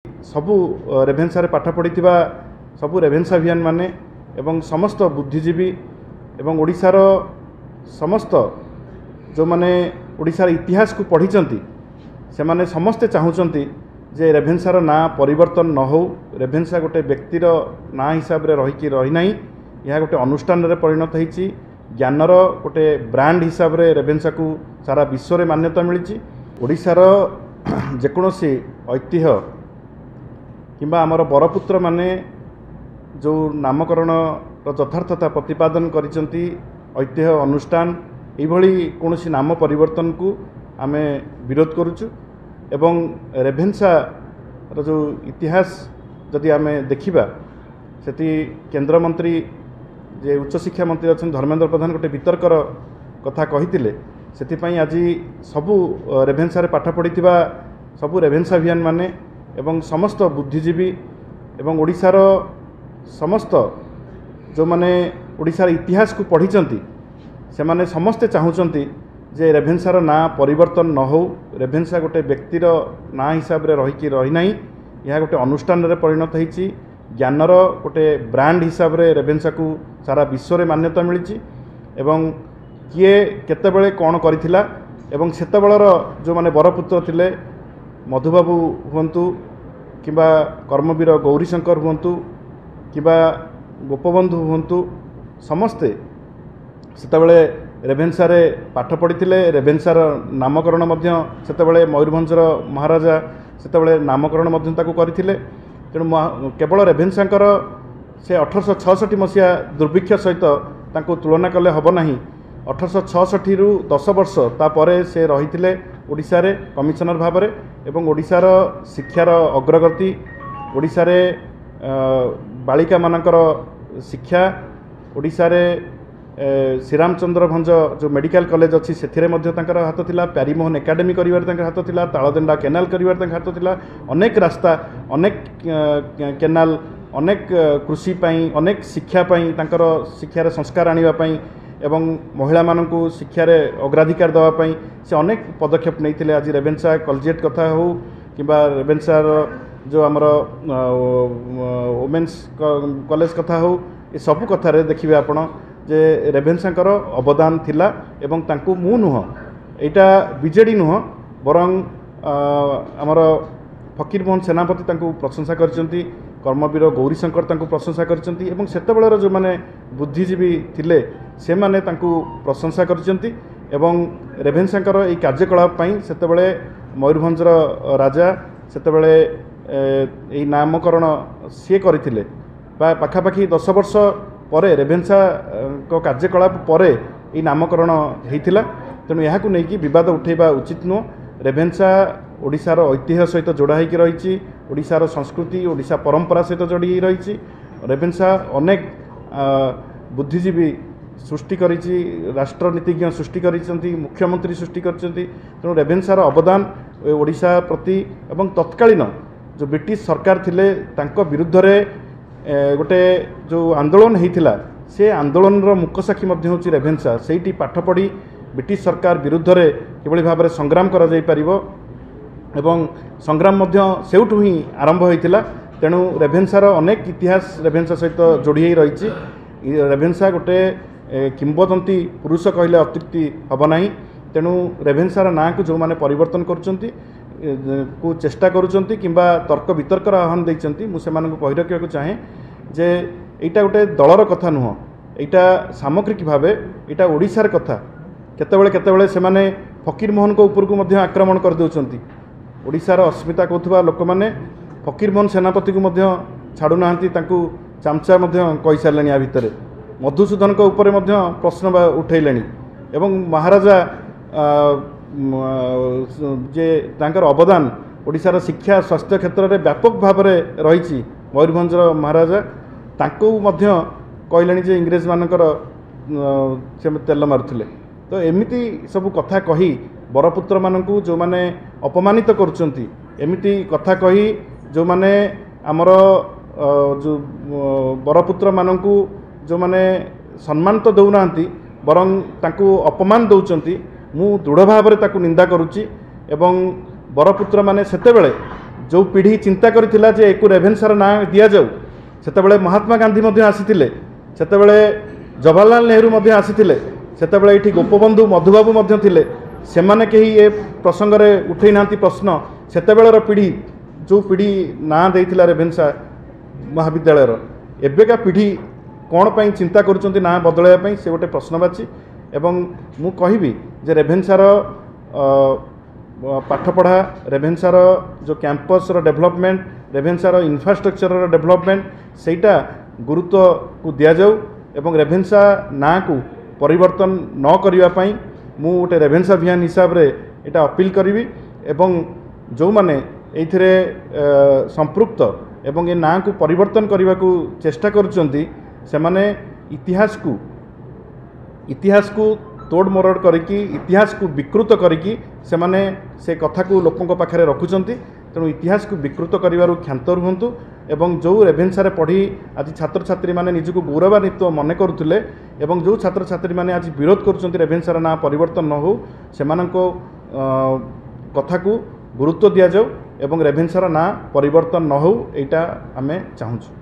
सबु रेभेन्सा पाठ पढ़ी सबु रेभेन्सा भियान माने एवं समस्त बुद्धिजीवी एवं ओडिशार समस्त जो माने ओडिशार इतिहास को पढ़ी से माने समस्ते चाहूँगी जे रेभेन्सार ना परिवर्तन न हो। रेभेन्सा गोटे व्यक्तिर ना हिसाब रे रही रहीना यह गोटे अनुष्ठान रे परिणत होती ज्ञानर गोटे ब्रांड हिसाब रे रेभेन्सा को सारा विश्व रे मान्यता मिली। ओडिशार जेकोसी ऐतिह्य किंबा आमर बरपुत्र माने जो नामकरण यथार्थता प्रतिपादन करिसेंती ऐतिह्य अनुष्ठान यही कौन नाम परिवर्तन को आमे विरोध करुचु एवं रेभेन्सा जो इतिहास जदि आमे देखिबा सेति केंद्र मंत्री जे उच्च शिक्षा मंत्री अच्छा धर्मेंद्र प्रधान गोटे वितर्कर कथा कही से आज सबु रेभेन्सा पाठ पढ़ी सबु रेभेन्सा भियान माने एवं समस्त बुद्धिजीवी एवं ओडिशार समस्त जो माने ओडिशार इतिहास को पढ़ी से माने समस्ते चाहूँगी जे रेभेन्सार ना परिवर्तन न हो। रेभेन्सा गोटे व्यक्तिर ना हिसाब रे रही रहीना यह गोटे अनुष्ठान रे परिणत होती ज्ञानर गोटे ब्रांड हिसाब रे रेभेन्सा को सारा विश्व रे मान्यता मिली। एवं किए केतेबेले कौन करिथिला एवं सेतेबेलर जो माने बरपुत्र थिले मधुबाबू हुंतु किंबा कर्मवीर गौरीशंकर हुंतु किंबा गोपबंधु हुंतु समस्ते सेतेबेले रेभेन्सा रे पाठ पढ़ी रेभेन्सार नामकरण सेतेबेले मयूरभंजर महाराजा सेतेबेले नामकरण करथिले। तेणु केवल रेभेन्सांकर से 1866 मसीहा दुर्भिक्ष सहित तांको तुलना कले हब नाही। 1866 रु 10 वर्ष तापरे से रही ओडिशा रे कमिशनर भाव में एवं ओडिशार शिक्षार अग्रगति ओडिशा रे बालिका मानकर शिक्षा ओडिशा रे श्रीरामचंद्र भंज जो मेडिकल कॉलेज अच्छी से हाथ थिला प्यारीमोहन एकाडेमी कर हाथ थिला तालदेंडा केनाल कर हाथ थिला अनेक रास्ता अनेक केनाल अनेक कृषि पाई अनेक शिक्षा पाई तांकर शिक्षार संस्कार आनिबा पाई एवं महिला मानकु शिक्षार अग्राधिकार देवाई से अनेक पदक्षेप नहीं। आज रेभेन्सा कॉलेजिएट कथा हो किंबा रेभेन्सार जो आमर वोमेन्स कॉलेज कथा हो ये सबु कथा रे देखिए आपण जे रेभेन्सांकर अवदान थिला एवं तांकु मु नुह एटा बीजेडी नुह बरं आमर फकीरमोहन सेनापति तांकु प्रशंसा करचंती कर्मवीर गौरीशंकर तांकु प्रशंसा करचंती एवं सेतेबेलर जो माने बुद्धिजीवी थिले से माने तांकु प्रशंसा करचंती एवं रेभेन्सांकर ए कार्यकलाप पई सेतेबेले मयूरभंजर राजा सेतेबेले ए नामकरण सी करथिले पाखापाखि 10 वर्ष परे रेभेन्सा को कार्यकलाप परे ये नामकरण होता। तेणु यह विवाद उठेबा उचित नुह। रेभेन्सा ओडिशार ऐतिह्य सहित जोड़ा होकर रही ओडिशार संस्कृति ओडिशा परंपरा सहित जोड़ी रही रेभेन्सा अनेक बुद्धिजीवी सृष्टि करिछि राष्ट्रनीतिज्ञ सृष्टि करिसेंती मुख्यमंत्री सृष्टि करिसेंती। तेणु रेभेन्सार अवदान ओडिशा प्रति एवं तत्कालीन जो ब्रिटिश सरकार थिले तांको विरुद्ध रे गोटे जो आंदोलन होता से आंदोलन मुकसाक्षी होची रेभेन्सा से पाठ पढ़ी ब्रिटिश सरकार विरुद्ध रे किभली भाव में संग्राम करा जाई परिबो एवं संग्राम सेउठु ही आरंभ होता। तेणु रेभेन्सार अनेक इतिहास रेभेन्सा सहित जोड़ी रही। रेभेन्सा गोटे किंबदंती पुरुष कहले अत्युक्ति हम ना। तेणु रेभेन्सार ना को जो माने परिवर्तन करुचंती को चेष्टा करुचंती किंबा तर्क वितर्कर आह्वान देइचंती मु सेमानकु कहि रखिବାକୁ चाहे जे एटा गोटे दलर कथा नुह एटा सामग्रिक भावे एटा ओडिशार कथा। केतेबेले केतेबेले सेमाने फकीरमोहन को ऊपर को मध्य आक्रमण कर देउचंती। ओडिशार अस्मिता कहथुबा लोक माने फकीरमोहन सेनापति को मध्य छाडु नाहंती तांकु चामचा मध्य कहि सारलेनी आ भितरे मधुसूदन को ऊपर मध्य प्रश्न उठैलेनी एवं महाराजा जे तांकर अवदान ओडिशार शिक्षा स्वास्थ्य क्षेत्र में व्यापक भाव में रही मयूरभंजर महाराजा तांको मध्य कहले जे इंग्रेज मानकर से तेल मारुले। तो एमिति सब कथा कही बरपुत्र मानकु जो माने अपमानित करुचंती एमिति कथा कही जो माने आमर जो बरपुत्र मानकु जो माने सम्मान तो दौना बरं तांकु अपमान दौचंती मु दृढ़ भाव में ताकु निंदा करुच्ची एवं बरपुत्र माने सेतेबेले जो पीढ़ी चिंता करथिला जे एको रेभेन्सार ना दिया जाऊ सेतेबेले महात्मा गांधी मध्य आसीथिले सेतेबेले जवाहरलाल नेहरू मध्य आसीथिले सेतेबेले एठी गोपबंधु मधुबाबू मध्य थिले सेमाने केही ए प्रसंग रे उठै नांती प्रश्न सेतेबेलर पीढ़ी जो पीढ़ी ना देइथिला रेभेन्सा महाविद्यालय एबेका पीढ़ी कौन पाई चिंता करुचंती ना बदलाया पाई से गोटे प्रश्नवाची एवं मु कहिबी जे रेभेन्सार पाठपढ़ा रेभेन्सार जो कैंपस डेवलपमेंट रेभेन्सार इंफ्रास्ट्रक्चर डेवलपमेंट सेटा गुरुत्व को दिया जाऊ एवं रेभेन्सा ना को परिवर्तन न करिवा पाई मु गोटे रेभेन्सा अभियान हिसाब रे एटा अपील करिवि एवं जो माने एथिरे संपृक्त एवं ए ना को परिवर्तन करने को चेष्टा करुचंती से माने इतिहास को तोड़ मरोड़ करिकी इतिहास को विकृत करिकी से माने से कथा को लोकों पाखे रखुचंती तेणु इतिहास को विकृत करिवारु क्षांत रुहंतु एवं जो रेभेन्सा रे पढ़ी आज छात्र छात्री माने निजको गौरवान्वित मन करुथिले एवं जो छात्र छात्री माने आज विरोध करुचंती रेभेन्सार ना परिवर्तन न हो सेमानंको कथा को गुरुत्व दिया जाऊ एवं रेभेन्सार ना परिवर्तन न हो एटा आमे चाहूँ।